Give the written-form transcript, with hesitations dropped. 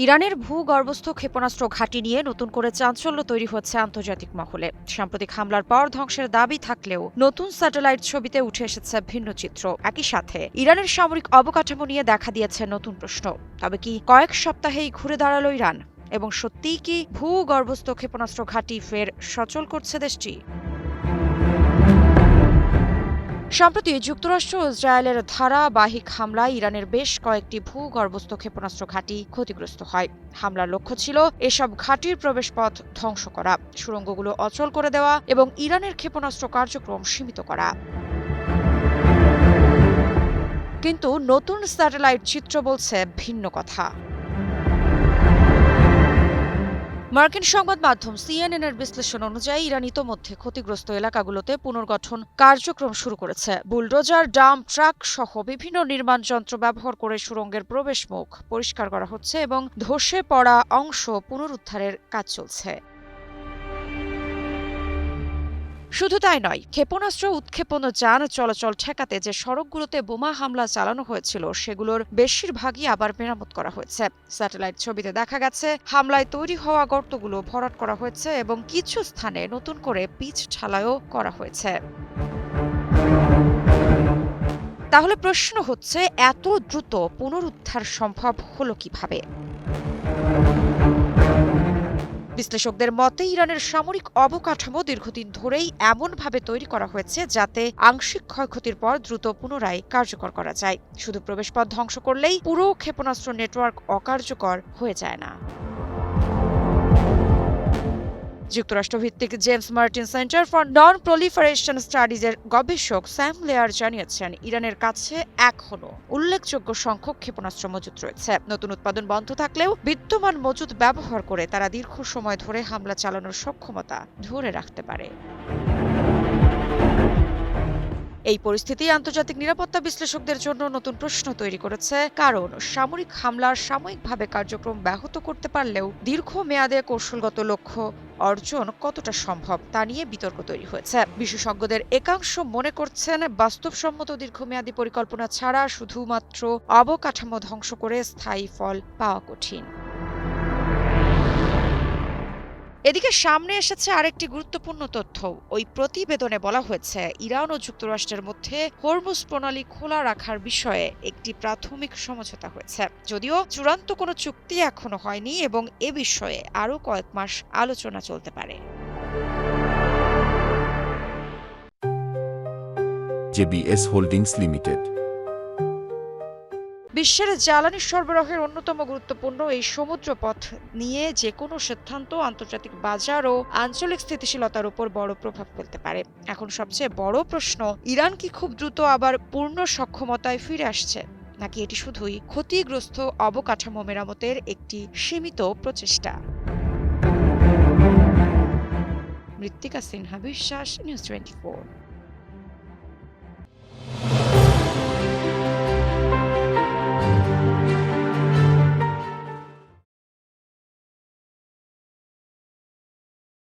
ইরানের ভূগর্ভস্থ ক্ষেপণাস্ত্র ঘাঁটি নিয়ে নতুন করে চাঞ্চল্য তৈরি হচ্ছে আন্তর্জাতিক মহলে। সাম্প্রতিক হামলার পর ধ্বংসের দাবি থাকলেও নতুন স্যাটেলাইট ছবিতে উঠে এসেছে ভিন্ন চিত্র। একই সাথে ইরানের সামরিক অবকাঠামো নিয়ে দেখা দিয়েছে নতুন প্রশ্ন। তবে কি কয়েক সপ্তাহেই ঘুরে দাঁড়ালো ইরান? এবং সত্যিই কি ভূগর্ভস্থ ক্ষেপণাস্ত্র ঘাঁটি ফের সচল করছে দেশটি? সম্প্রতি যুক্তরাষ্ট্র ও ইসরায়েলের ধারাবাহিক হামলায় ইরানের বেশ কয়েকটি ভূগর্ভস্থ ক্ষেপণাস্ত্র ঘাঁটি ক্ষতিগ্রস্ত হয়। হামলার লক্ষ্য ছিল এসব ঘাঁটির প্রবেশপথ ধ্বংস করা, সুড়ঙ্গগুলো অচল করে দেওয়া এবং ইরানের ক্ষেপণাস্ত্র কার্যক্রম সীমিত করা। কিন্তু নতুন স্যাটেলাইট চিত্র বলছে ভিন্ন কথা। মার্কিন সংবাদ মাধ্যম সিএনএন এর বিশ্লেষণ অনুযায়ী ইরান ইতোমধ্যে ক্ষতিগ্রস্ত এলাকাগুলোতে পুনর্গঠন কার্যক্রম শুরু করেছে। বুলডোজার, ডাম্প ট্রাক সহ বিভিন্ন নির্মাণ যন্ত্র ব্যবহার করে সুড়ঙ্গের প্রবেশমুখ পরিষ্কার করা হচ্ছে এবং ধসে পড়া অংশ পুনরুদ্ধারের কাজ চলছে। শুধু তাই নয়, ক্ষেপণাস্ত্র উৎক্ষেপণ যান চলাচল ঠেকাতে যে সড়কগুলোতে বোমা হামলা চালানো হয়েছিল সেগুলোর বেশিরভাগই আবার মেরামত করা হয়েছে। স্যাটেলাইট ছবিতে দেখা গেছে হামলায় তৈরি হওয়া গর্তগুলো ভরাট করা হয়েছে এবং কিছু স্থানে নতুন করে পিচ ঢালাইও করা হয়েছে। তাহলে প্রশ্ন হচ্ছে, এত দ্রুত পুনরুদ্ধার সম্ভব হলো কিভাবে? বিশ্লেষকদের মতে ইরানের সামরিক অবকাঠামো দীর্ঘদিন ধরেই এমনভাবে তৈরি করা হয়েছে যাতে আংশিক ক্ষয়ক্ষতির পর দ্রুত পুনরায় কার্যকর করা যায়। শুধু প্রবেশপথ ধ্বংস করলেই পুরো ক্ষেপণাস্ত্র নেটওয়ার্ক অকার্যকর হয়ে যায় না। যুক্তরাষ্ট্রভিত্তিক James Martin center for non proliferation স্টাডিজের গবেষক স্যাম লেয়ার জানিয়েছেন, ইরানের কাছে এখনও উল্লেখযোগ্য সংখ্যক ক্ষেপণাস্ত্র মজুত রয়েছে। নতুন উৎপাদন বন্ধ থাকলেও বিদ্যমান মজুত ব্যবহার করে তারা দীর্ঘ সময় ধরে হামলা চালানোর সক্ষমতা ধরে রাখতে পারে। এই পরিস্থিতি আন্তর্জাতিক নিরাপত্তা বিশ্লেষকদের জন্য নতুন প্রশ্ন তৈরি করেছে, কারণ সামরিক হামলার সাময়িকভাবে কার্যক্রম ব্যাহত করতে পারলেও দীর্ঘমেয়াদে কৌশলগত লক্ষ্য অর্জন কতটা সম্ভব তা নিয়ে বিতর্ক তৈরি হয়েছে। বিশেষজ্ঞদের একাংশ মনে করছেন, বাস্তবসম্মত দীর্ঘমেয়াদী পরিকল্পনা ছাড়া শুধুমাত্র অবকাঠামো ধ্বংস করে স্থায়ী ফল পাওয়া কঠিন। এদিকে সামনে এসেছে আরেকটি গুরুত্বপূর্ণ তথ্য। ওই প্রতিবেদনে বলা হয়েছে, ইরান ও যুক্তরাষ্ট্রের মধ্যে হরমুজ প্রণালী খোলা রাখার বিষয়ে একটি প্রাথমিক সমঝোতা হয়েছে। যদিও চূড়ান্ত কোনো চুক্তি এখনো হয়নি এবং এ বিষয়ে আরও কয়েক মাস আলোচনা চলতে পারে। জেবিএস হোল্ডিংস লিমিটেড বিশ্বের জ্বালানি সরবরাহের অন্যতম গুরুত্বপূর্ণ এই সমুদ্রপথ নিয়ে যে কোনো সিদ্ধান্ত আন্তর্জাতিক বাজার ও আঞ্চলিক স্থিতিশীলতার উপর বড় প্রভাব ফেলতে পারে। এখন সবচেয়ে বড় প্রশ্ন, ইরান কি খুব দ্রুত আবার পূর্ণ সক্ষমতায় ফিরে আসছে, নাকি এটি শুধুই ক্ষতিগ্রস্ত অবকাঠামো মেরামতের একটি সীমিত প্রচেষ্টা? মৃত্তিকা সিনহা, বিশ্বাস, নিউজ 24।